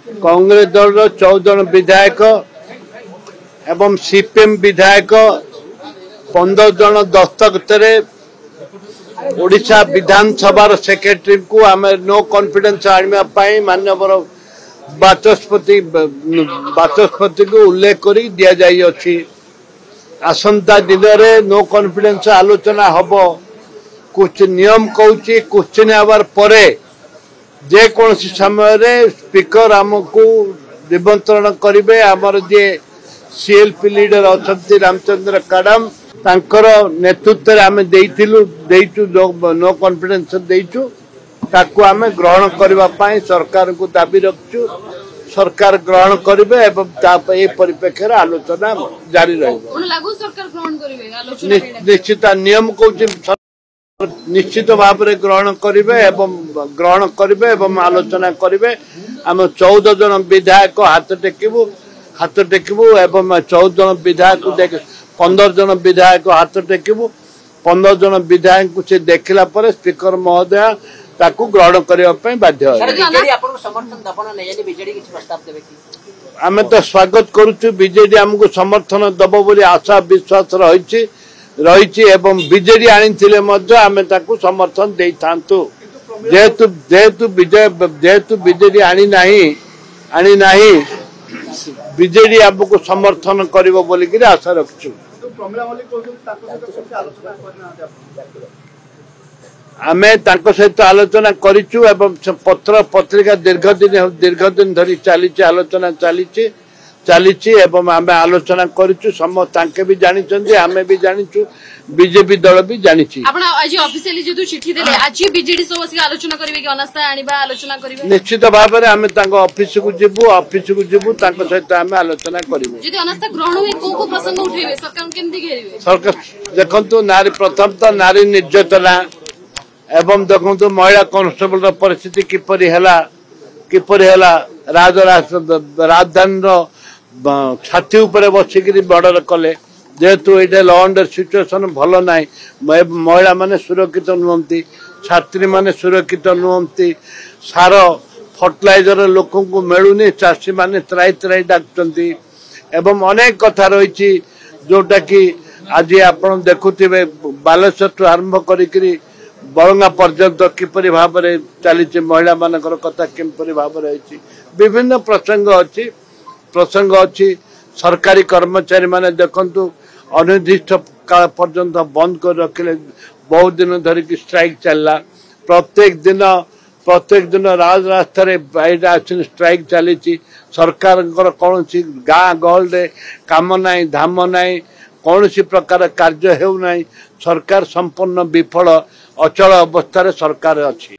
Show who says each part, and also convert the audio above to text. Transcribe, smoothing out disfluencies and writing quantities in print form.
Speaker 1: कांग्रेस दल 14 विधायक एवं सीपीएम विधायक 15 जन दस्तखत ओडिशा विधानसभा सेक्रेटरी को आम नो कॉन्फिडेंस आने मानवर बाचस्पति को उल्लेख कर दि जाइए। आसंता दिन में नो कॉन्फिडेंस आलोचना हम कुछ नियम कहूँ क्वेश्चन आवर परे जेकोसी समय स्पीकर आमको निमंत्रण करेंगे। आमर जे सीएलपी लीडर अच्छा रामचंद्र काडम तांकर नेतृत्व में आम देचु नो कॉन्फिडेंस देचु ताकू आम ग्रहण करने सरकार को दाबी रखु। सरकार ग्रहण करेंगे एवं परिप्रेक्षी आलोचना जारी निश्चित नियम कहूँ निश्चित भाव में ग्रहण करेंगे एवं ग्रहण करेंगे एवं आलोचना करेंगे। आम 14 जन विधायक हाथ टेकबू एवं 14 जन विधायक देख 15 जन विधायक हाथ टेकबू। 15 जन विधायक से देखला पर स्पीकर महोदय ताकू ग्रहण करने बाध्य। आम तो स्वागत करुचु बीजेडी आमको समर्थन दब बोली आशा विश्वास रही एवं बीजेडी आनी आम ताकू समर्थन दे था जेहेतु बीजेडी आनी नहीं बीजेडी आमको समर्थन करिवो बोली कि आशा रखु। आमे तांको सहित आलोचना करिचु एवं पत्र पत्रिका दीर्घ दिन धरी चली आलोचना चली एवं आमे आलोचना करिचु। समस्त तांके भी जानि चंदी आमे भी जानिचु बीजेपी दल भी जानिछि।
Speaker 2: आपण आज ऑफिशियली जेतु चिट्ठी देले आज बीजेडी सोबत आलोचना करिवे कि अनास्था आनिबा आलोचना करिवे। निश्चित
Speaker 1: भाव में आमे तांको ऑफिस को जिबु तांको सहित आमे आलोचना करिवु।
Speaker 2: जदि अनास्था ग्रहण होई को प्रसंग उठेबे सरकार केमति घेरिवे।
Speaker 1: सरकार देखंतु नारी प्रथम तो नारी निर्यातना एवं देखु महिला कांस्टेबल परिस्थिति किपरि हैला राजधानी छाती उपर बसिक बॉर्डर कले जेहेतु ये लॉ एंड सिचुएशन भल ना महिला माने सुरक्षित नुहति छात्री माने सुरक्षित नुहति सार फर्टिलाइजर लोक को मिलूनी चाषी माने त्राई डाकुंती एवं अनेक कथा रही जोटा कि आज आप देखुवे बालेश्वर ठू आरंभ करी बरंगा पर्यंत किपरि भाव में चली महिला मान कथा किपरि भाव रही विभिन्न प्रसंग अच्छी सरकारी कर्मचारी माने देखंतु अनिर्दिष्ट काल पर्यंत बंद कर रखिले बहुत दिन धरिक स्ट्राइक चलला। प्रत्येक दिन राजरास्ता स्ट्राइक चली सरकार कौन गाँ गहल काम ना धाम ना कौन प्रकार कार्य हेउ ना सरकार संपूर्ण विफल अचल अवस्था सरकार अच्छी।